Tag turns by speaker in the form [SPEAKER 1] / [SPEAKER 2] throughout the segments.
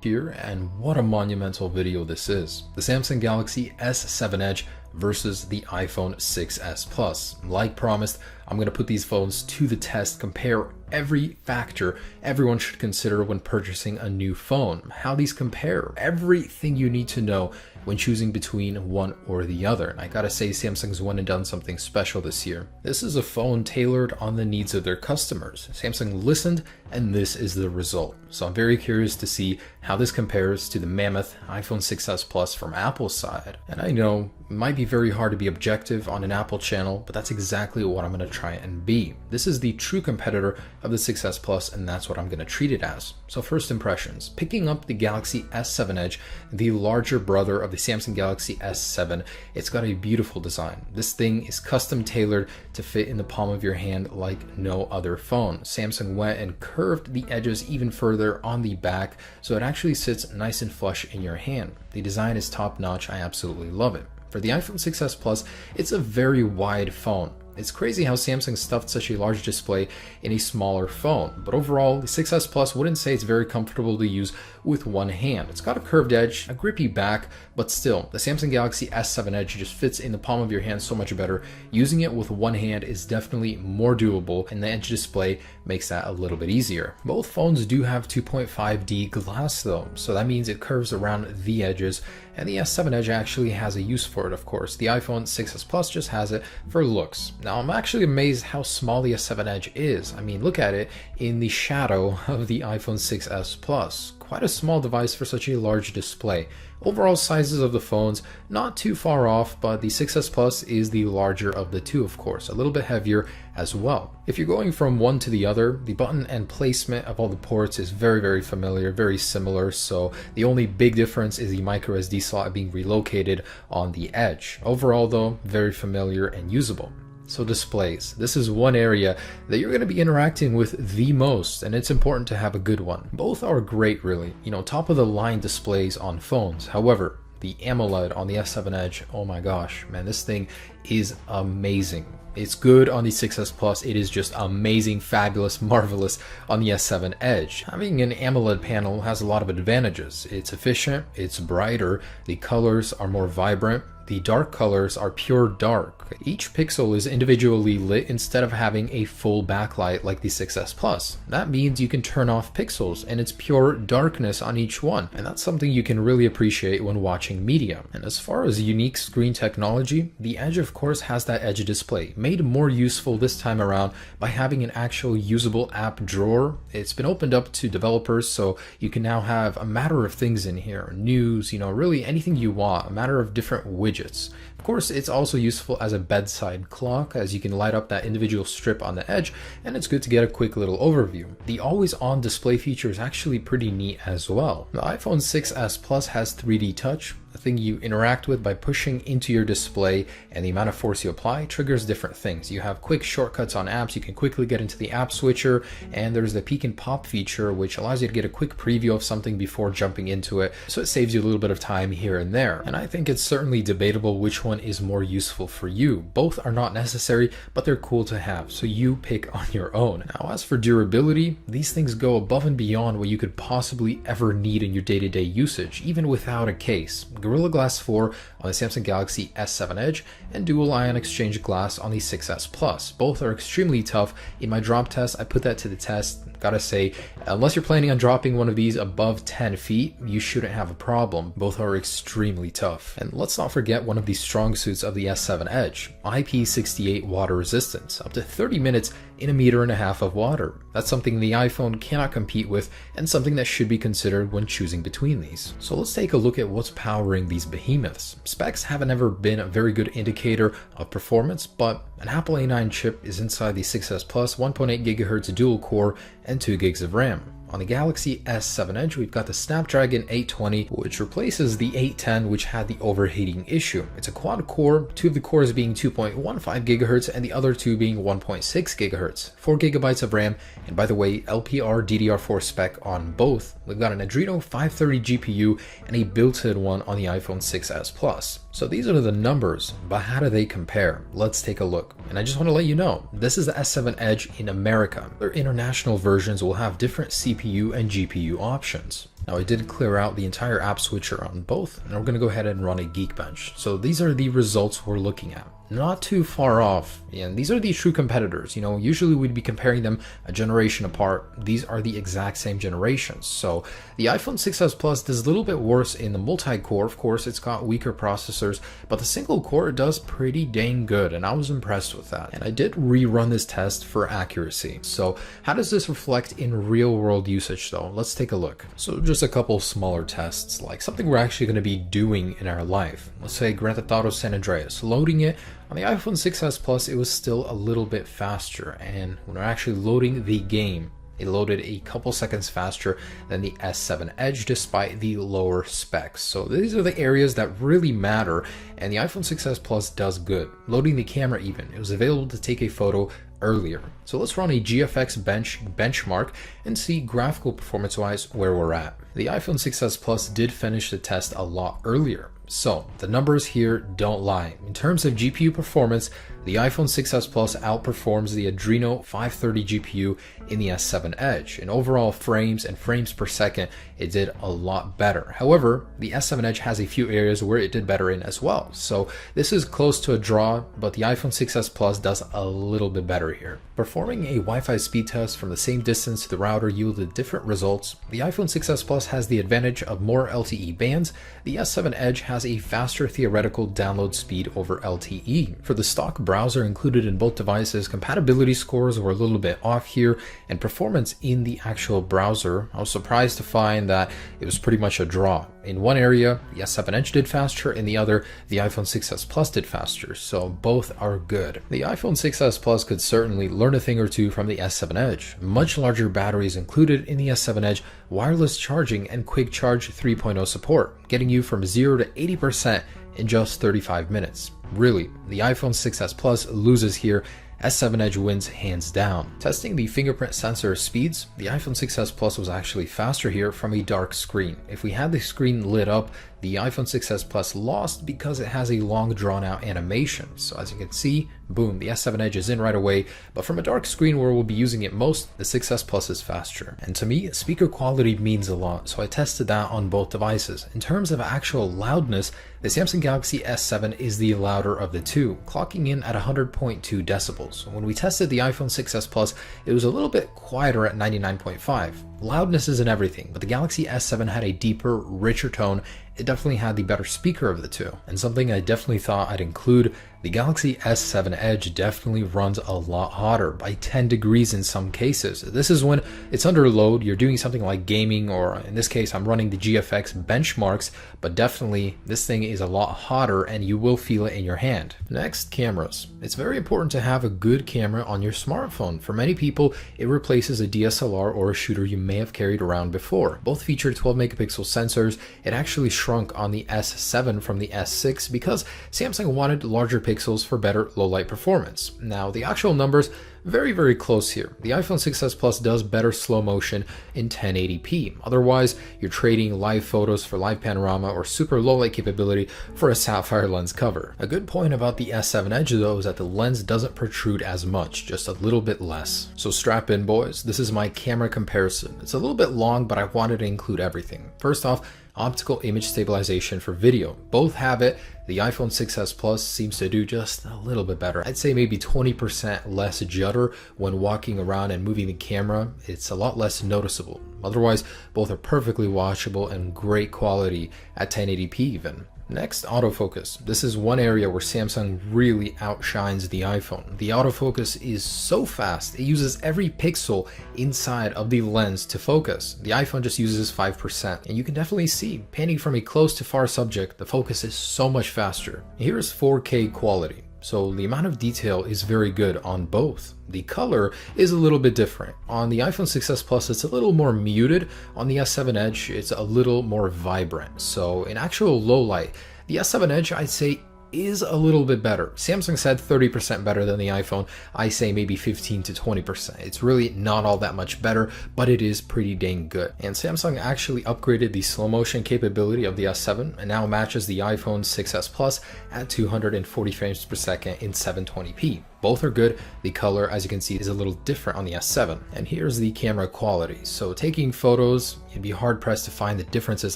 [SPEAKER 1] Here, and what a monumental video this is. The Samsung Galaxy S7 Edge versus the iPhone 6s Plus. Like promised, I'm going to put these phones to the test, compare every factor everyone should consider when purchasing a new phone, how these compare, everything you need to know when choosing between one or the other. And I gotta say, Samsung's went and done something special this year. This is a phone tailored on the needs of their customers. Samsung listened, and this is the result. So I'm very curious to see how this compares to the mammoth iPhone 6s Plus from Apple's side. And I know it might be very hard to be objective on an Apple channel, but that's exactly what I'm going to try and be. This is the true competitor of the 6s Plus, and that's what I'm going to treat it as. So first impressions, picking up the Galaxy S7 Edge, the larger brother of the Samsung Galaxy S7, it's got a beautiful design. This thing is custom tailored to fit in the palm of your hand like no other phone. Samsung went and curved the edges even further on the back, so it actually sits nice and flush in your hand. The design is top notch. I absolutely love it. For the iPhone 6s Plus, it's a very wide phone. It's crazy how Samsung stuffed such a large display in a smaller phone, but overall, the 6s Plus wouldn't say it's very comfortable to use with one hand. It's got a curved edge, a grippy back, but still, the Samsung Galaxy S7 Edge just fits in the palm of your hand so much better. Using it with one hand is definitely more doable, and the edge display makes that a little bit easier. Both phones do have 2.5D glass though, so that means it curves around the edges, and the S7 Edge actually has a use for it, of course. The iPhone 6s Plus just has it for looks. Now, I'm actually amazed how small the S7 Edge is. I mean, look at it in the shadow of the iPhone 6s Plus. Quite a small device for such a large display. Overall sizes of the phones, not too far off, but the 6s Plus is the larger of the two, of course, a little bit heavier as well. If you're going from one to the other, the button and placement of all the ports is very familiar, very similar, so the only big difference is the micro SD slot being relocated on the edge. Overall though, very familiar and usable. So displays, this is one area that you're going to be interacting with the most, and it's important to have a good one. Both are great really, top of the line displays on phones. However, the AMOLED on the S7 Edge, oh my gosh, man, this thing is amazing. It's good on the 6s Plus, it is just amazing, fabulous, marvelous on the S7 Edge. Having an AMOLED panel has a lot of advantages. It's efficient, it's brighter, the colors are more vibrant, the dark colors are pure dark. Each pixel is individually lit instead of having a full backlight like the 6s Plus. That means you can turn off pixels and it's pure darkness on each one, and that's something you can really appreciate when watching media. And as far as unique screen technology, the Edge of course has that Edge display, made more useful this time around by having an actual usable app drawer. It's been opened up to developers, so you can now have a matter of things in here, news, really anything you want, a matter of different widgets. Of course, it's also useful as a bedside clock, as you can light up that individual strip on the Edge, and it's good to get a quick little overview. The always-on display feature is actually pretty neat as well. The iPhone 6s Plus has 3D Touch, a thing you interact with by pushing into your display, and the amount of force you apply triggers different things. You have quick shortcuts on apps, you can quickly get into the app switcher, and there's the peek and pop feature, which allows you to get a quick preview of something before jumping into it, so it saves you a little bit of time here and there. And I think it's certainly debatable which one is more useful for you. Both are not necessary, but they're cool to have, so you pick on your own. Now, as for durability, these things go above and beyond what you could possibly ever need in your day-to-day usage, even without a case. Gorilla Glass 4 on the Samsung Galaxy S7 Edge and Dual Ion Exchange Glass on the 6s Plus. Both are extremely tough. In my drop test, I put that to the test. Gotta say, unless you're planning on dropping one of these above 10 feet, you shouldn't have a problem. Both are extremely tough. And let's not forget one of the strong suits of the S7 Edge, IP68 water resistance, up to 30 minutes in 1.5 meters of water. That's something the iPhone cannot compete with, and something that should be considered when choosing between these. So let's take a look at what's powering these behemoths. Specs haven't ever been a very good indicator of performance, but an Apple A9 chip is inside the 6s Plus, 1.8 GHz dual core and 2 gigs of RAM. On the Galaxy S7 Edge, we've got the Snapdragon 820, which replaces the 810, which had the overheating issue. It's a quad core, 2 of the cores being 2.15 GHz and the other 2 being 1.6 GHz, 4 GB of RAM, and by the way, LPR DDR4 spec on both. We've got an Adreno 530 GPU and a built-in one on the iPhone 6s Plus. So these are the numbers, but how do they compare? Let's take a look. And I just want to let you know, this is the S7 Edge in America. Their international versions will have different CPU and GPU options. Now I did clear out the entire app switcher on both, and we're going to go ahead and run a Geekbench. So these are the results we're looking at. Not too far off, and these are the true competitors. You know, usually we'd be comparing them a generation apart. These are the exact same generations. So the iPhone 6s Plus does a little bit worse in the multi-core. Of course, it's got weaker processors, but the single core does pretty dang good, and I was impressed with that. And I did rerun this test for accuracy. So how does this reflect in real world usage though? Let's take a look. So just a couple smaller tests, like something we're actually going to be doing in our life. Let's say Grand Theft Auto San Andreas, loading it on the iPhone 6s Plus, it was still a little bit faster, and when we're actually loading the game, it loaded a couple seconds faster than the S7 Edge despite the lower specs. So these are the areas that really matter, and the iPhone 6s Plus does good. Loading the camera even, it was available to take a photo earlier. So let's run a GFX benchmark and see graphical performance wise where we're at. The iPhone 6s Plus did finish the test a lot earlier. So the numbers here don't lie. In terms of GPU performance, the iPhone 6s Plus outperforms the Adreno 530 GPU in the S7 Edge. In overall frames and frames per second, it did a lot better. However, the S7 Edge has a few areas where it did better in as well. So this is close to a draw, but the iPhone 6s Plus does a little bit better here. Performing a Wi-Fi speed test from the same distance to the router yielded different results. The iPhone 6s Plus has the advantage of more LTE bands. The S7 Edge has a faster theoretical download speed over LTE. For the stock browser included in both devices, compatibility scores were a little bit off here, and performance in the actual browser, I was surprised to find that it was pretty much a draw. In one area, the S7 Edge did faster, in the other, the iPhone 6s Plus did faster, so both are good. The iPhone 6s Plus could certainly learn a thing or two from the S7 Edge. Much larger batteries included in the S7 Edge, wireless charging, and Quick Charge 3.0 support, getting you from 0 to 80% in just 35 minutes. Really, the iPhone 6s Plus loses here. S7 Edge wins hands down. Testing the fingerprint sensor speeds, the iPhone 6s Plus was actually faster here from a dark screen. If we had the screen lit up, the iPhone 6s Plus lost because it has a long drawn out animation. So as you can see, boom, the S7 Edge is in right away, but from a dark screen where we'll be using it most, the 6s Plus is faster. And to me, speaker quality means a lot, so I tested that on both devices. In terms of actual loudness, the Samsung Galaxy S7 is the louder of the two, clocking in at 100.2 decibels. When we tested the iPhone 6s Plus, it was a little bit quieter at 99.5. Loudness isn't everything, but the Galaxy S7 had a deeper, richer tone. It definitely had the better speaker of the two. And something I definitely thought I'd include, the Galaxy S7 Edge definitely runs a lot hotter, by 10 degrees in some cases. This is when it's under load, you're doing something like gaming, or in this case I'm running the GFX benchmarks, but definitely this thing is a lot hotter and you will feel it in your hand. Next, cameras. It's very important to have a good camera on your smartphone. For many people, it replaces a DSLR or a shooter you may have carried around before. Both feature 12 megapixel sensors. It actually shrunk on the S7 from the S6 because Samsung wanted larger pixels for better low light performance. Now the actual numbers, very close here. The iPhone 6s Plus does better slow motion in 1080p. Otherwise, you're trading live photos for live panorama or super low light capability for a sapphire lens cover. A good point about the S7 Edge though is that the lens doesn't protrude as much, just a little bit less. So strap in boys, this is my camera comparison. It's a little bit long, but I wanted to include everything. First off, optical image stabilization for video. Both have it. The iPhone 6s Plus seems to do just a little bit better. I'd say maybe 20% less judder when walking around and moving the camera. It's a lot less noticeable. Otherwise, both are perfectly watchable and great quality at 1080p even. Next, autofocus. This is one area where Samsung really outshines the iPhone. The autofocus is so fast, it uses every pixel inside of the lens to focus. The iPhone just uses 5%, and you can definitely see, panning from a close to far subject, the focus is so much faster. Here is 4K quality. So the amount of detail is very good on both. The color is a little bit different. On the iPhone 6s Plus, it's a little more muted. On the S7 Edge, it's a little more vibrant. So in actual low light, the S7 Edge, I'd say, is a little bit better. Samsung said 30% better than the iPhone. I say maybe 15 to 20%. It's really not all that much better, but it is pretty dang good. And Samsung actually upgraded the slow motion capability of the S7 and now matches the iPhone 6s Plus at 240 frames per second in 720p. Both are good. The color, as you can see, is a little different on the S7. And here's the camera quality. So taking photos, you'd be hard pressed to find the differences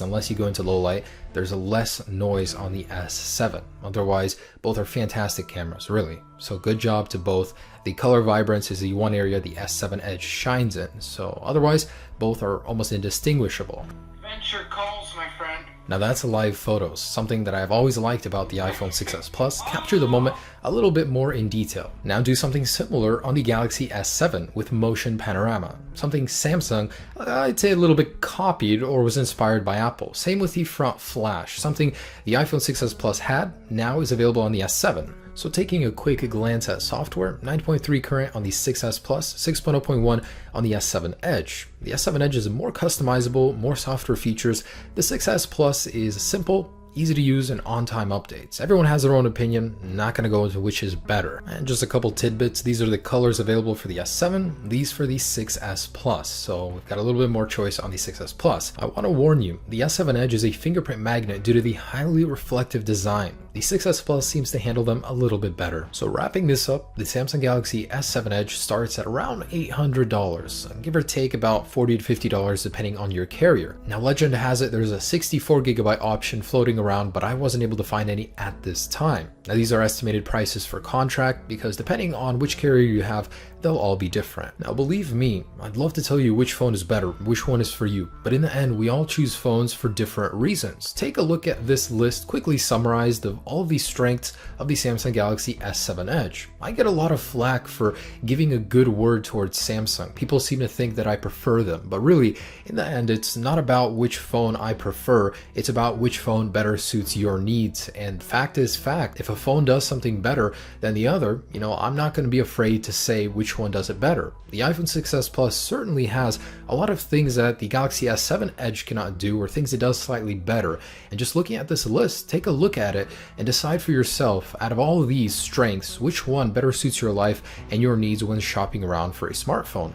[SPEAKER 1] unless you go into low light. There's less noise on the S7. Otherwise, both are fantastic cameras, really. So good job to both. The color vibrance is the one area the S7 Edge shines in. So otherwise, both are almost indistinguishable.
[SPEAKER 2] Venture calls, my friend.
[SPEAKER 1] Now that's live photos, something that I've always liked about the iPhone 6s Plus, capture the moment a little bit more in detail. Now do something similar on the Galaxy S7 with motion panorama, something Samsung, I'd say a little bit copied or was inspired by Apple. Same with the front flash, something the iPhone 6s Plus had, now is available on the S7. So taking a quick glance at software, 9.3 current on the 6s Plus, 6.0.1 on the S7 Edge. The S7 Edge is more customizable, more software features. The 6s Plus is simple, easy to use, and on-time updates. Everyone has their own opinion, not going to go into which is better. And just a couple tidbits, these are the colors available for the S7, these for the 6s Plus. So we've got a little bit more choice on the 6s Plus. I want to warn you, the S7 Edge is a fingerprint magnet due to the highly reflective design. The 6s Plus seems to handle them a little bit better. So wrapping this up, the Samsung Galaxy S7 Edge starts at around $800, give or take about $40 to $50 depending on your carrier. Now legend has it there's a 64GB option floating around, but I wasn't able to find any at this time. Now these are estimated prices for contract because depending on which carrier you have, they'll all be different. Now believe me, I'd love to tell you which phone is better, which one is for you, but in the end we all choose phones for different reasons. Take a look at this list quickly summarized of all of the strengths of the Samsung Galaxy S7 Edge. I get a lot of flack for giving a good word towards Samsung. People seem to think that I prefer them, but really in the end it's not about which phone I prefer, it's about which phone better suits your needs. And fact is fact, if a phone does something better than the other, I'm not going to be afraid to say which one does it better. The iPhone 6s Plus certainly has a lot of things that the Galaxy S7 Edge cannot do, or things it does slightly better. And just looking at this list, take a look at it and decide for yourself, out of all of these strengths, which one better suits your life and your needs when shopping around for a smartphone.